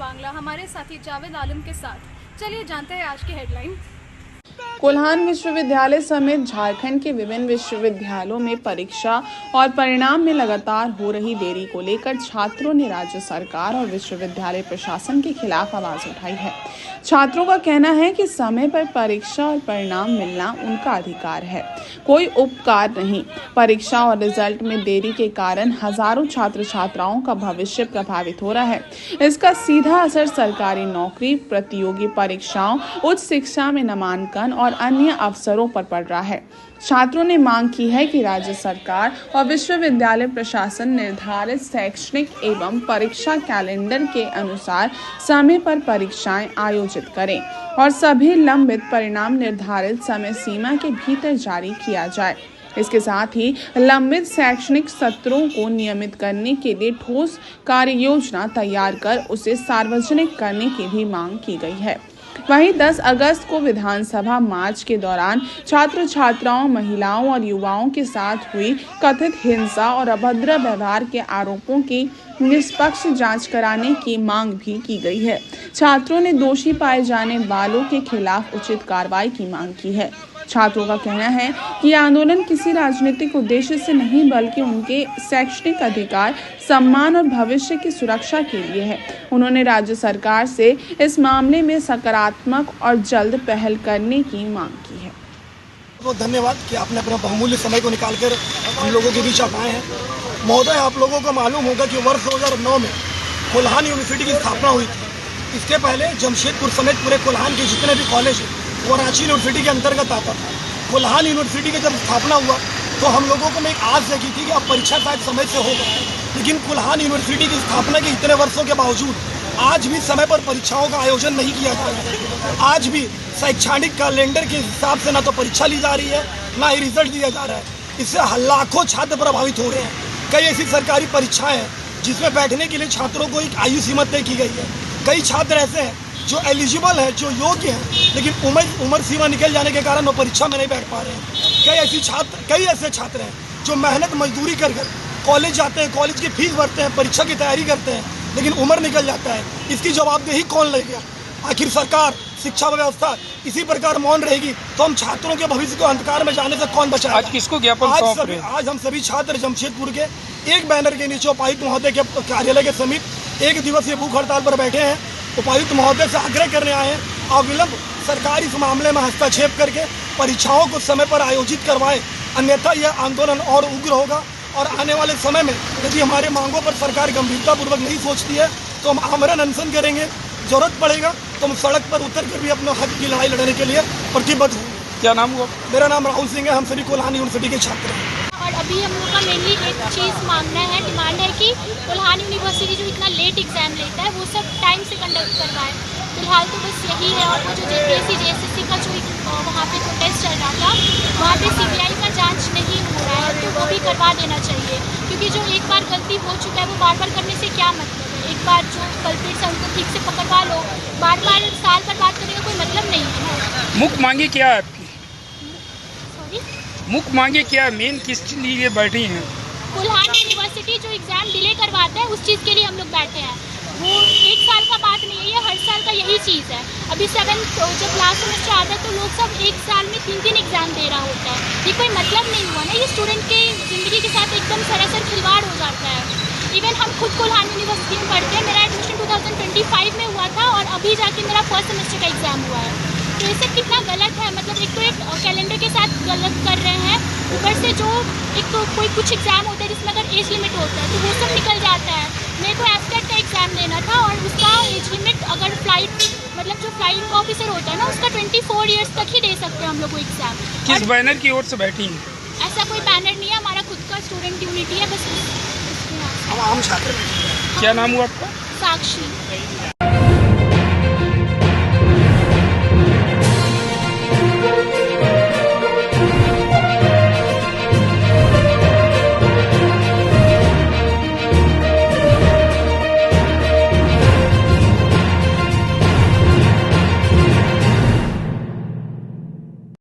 बांग्ला हमारे साथी जावेद आलम के साथ। चलिए जानते हैं आज की हेडलाइन। कोल्हान विश्वविद्यालय समेत झारखंड के विभिन्न विश्वविद्यालयों में परीक्षा और परिणाम में लगातार हो रही देरी को लेकर छात्रों ने राज्य सरकार और विश्वविद्यालय प्रशासन के खिलाफ आवाज उठाई है। छात्रों का कहना है कि समय पर परीक्षा और परिणाम मिलना उनका अधिकार है, कोई उपकार नहीं। परीक्षा और रिजल्ट में देरी के कारण हजारों छात्र छात्राओं का भविष्य प्रभावित हो रहा है। इसका सीधा असर सरकारी नौकरी, प्रतियोगी परीक्षाओं, उच्च शिक्षा में नामांकन और अन्य अवसरों पर पड़ रहा है। छात्रों ने मांग की है कि राज्य सरकार और विश्वविद्यालय प्रशासन निर्धारित शैक्षणिक एवं परीक्षा कैलेंडर के अनुसार समय पर परीक्षाएं आयोजित करें और सभी लंबित परिणाम निर्धारित समय सीमा के भीतर जारी किया जाए। इसके साथ ही लंबित शैक्षणिक सत्रों को नियमित करने के लिए ठोस कार्य योजना तैयार कर उसे सार्वजनिक करने की भी मांग की गई है। वहीं 10 अगस्त को विधानसभा मार्च के दौरान छात्र छात्राओं, महिलाओं और युवाओं के साथ हुई कथित हिंसा और अभद्र व्यवहार के आरोपों की निष्पक्ष जांच कराने की मांग भी की गई है। छात्रों ने दोषी पाए जाने वालों के खिलाफ उचित कार्रवाई की मांग की है। छात्रों का कहना है कि आंदोलन किसी राजनीतिक उद्देश्य से नहीं बल्कि उनके शैक्षणिक अधिकार, सम्मान और भविष्य की सुरक्षा के लिए है। उन्होंने राज्य सरकार से इस मामले में सकारात्मक और जल्द पहल करने की मांग की है। बहुत धन्यवाद कि आपने अपना बहुमूल्य समय को निकालकर हम लोगों के बीच आप आए हैं। महोदय, आप लोगों को मालूम होगा कि वर्ष 2009 में कोल्हान यूनिवर्सिटी की स्थापना हुई थी। इसके पहले जमशेदपुर समेत पूरे कोल्हान के जितने भी कॉलेज हैं वो रांची यूनिवर्सिटी के अंतर्गत आता था। कोल्हान यूनिवर्सिटी की जब स्थापना हुआ तो हम लोगों को मैं एक आस जगी थी कि अब परीक्षा शायद समय से होगा, लेकिन कोल्हान यूनिवर्सिटी की स्थापना के इतने वर्षों के बावजूद आज भी समय पर परीक्षाओं का आयोजन नहीं किया जा रहा है। आज भी शैक्षणिक कैलेंडर के हिसाब से ना तो परीक्षा ली जा रही है, ना ही रिजल्ट दिया जा रहा है। इससे लाखों छात्र प्रभावित हो रहे हैं। कई ऐसी सरकारी परीक्षाएं हैं जिसमें बैठने के लिए छात्रों को एक आयु सीमा तय की गई है। कई छात्र ऐसे हैं जो एलिजिबल है, जो योग्य है, लेकिन उम्र सीमा निकल जाने के कारण वो परीक्षा में नहीं बैठ पा रहे हैं। कई ऐसे छात्र हैं जो मेहनत मजदूरी कर कॉलेज जाते हैं, कॉलेज की फीस भरते हैं, परीक्षा की तैयारी करते हैं, लेकिन उम्र निकल जाता है। इसकी जवाबदेही कौन लेगा? आखिर सरकार, शिक्षा व्यवस्था इसी प्रकार मौन रहेगी तो हम छात्रों के भविष्य को अंधकार में जाने से कौन बचाएगा? आज किसको ज्ञापन सौंप रहे हैं? आज हम सभी छात्र जमशेदपुर के एक बैनर के नीचे उपायुक्त महोदय के कार्यालय के समीप एक दिवसीय भूख हड़ताल पर बैठे हैं। उपायुक्त महोदय से आग्रह करने आए हैं अविलंब सरकार इस मामले में हस्तक्षेप करके परीक्षाओं को समय पर आयोजित करवाए, अन्यथा यह आंदोलन और उग्र होगा। और आने वाले समय में यदि हमारे मांगों पर सरकार गंभीरतापूर्वक नहीं सोचती है तो हम आमरण अनशन करेंगे। जरूरत पड़ेगा तो हम सड़क पर उतर कर भी अपने हक की लड़ाई लड़ने के लिए प्रतिबद्ध होंगे। क्या नाम हुआ? मेरा नाम राहुल सिंह है। हम सभी कोल्हान यूनिवर्सिटी के छात्र हैं। और अभी हम लोग का मेनली एक चीज़ मांगना है, डिमांड है कि कोल्हान यूनिवर्सिटी जो इतना लेट एग्जाम लेता है वो सब टाइम से कंडक्ट करवाए। फिलहाल तो बस यही है। और वो जो JPSC का जो वहाँ पे जो टेस्ट चल रहा था वहाँ पे CBI का जांच नहीं हो रहा है, तो वो भी करवा देना चाहिए। क्योंकि जो एक बार गलती हो चुका है वो बार बार करने से क्या मतलब है? एक बार जो कल्प्रिट्स है उनको ठीक से पकड़वा लो, बार बार साल पर बात करने का कोई मतलब नहीं है। मुख्य मांगे क्या है आपकी? सॉरी, मुख्य मांगे क्या है? मेन किस लिए बैठी हैं? कोल्हान यूनिवर्सिटी जो एग्ज़ाम डिले करवाता है उस चीज़ के लिए हम लोग बैठे हैं। वो एक साल का बात नहीं है, ये हर साल का यही चीज़ है। अभी 7th जब लास्ट सेमेस्टर आता है तो लोग सब एक साल में 3 एग्ज़ाम दे रहा होता है। ये कोई मतलब नहीं हुआ ना, ये स्टूडेंट के ज़िंदगी के साथ एकदम सरासर खिलवाड़ हो जाता है। इवन हम खुद कोल्हान यूनिवर्सिटी में पढ़ते हैं। मेरा एडमिशन 2025 में हुआ था और अभी जाके मेरा फर्स्ट सेमेस्टर का एग्ज़ाम हुआ है। तो ये सब कितना गलत है। मतलब एक तो एक कैलेंडर के साथ गलत कर रहे हैं, ऊपर से जो एक तो कोई कुछ एग्ज़ाम होता है जिसमें अगर एज लिमिट होता है तो वो सब निकल जाता है। मेरे को एफटेट का एग्ज़ाम लेना था और उसका एज लिमिट अगर जो फ्लाइट ऑफिसर होता है ना उसका 24 ईयर्स तक ही दे सकते हैं हम लोग को एग्ज़ाम। किस बैनर की ओर से बैठी हैं? ऐसा कोई बैनर नहीं है, हमारा खुद का स्टूडेंट यूनिटी है बस। हम आम छात्र। क्या नाम हुआ आपका? साक्षी।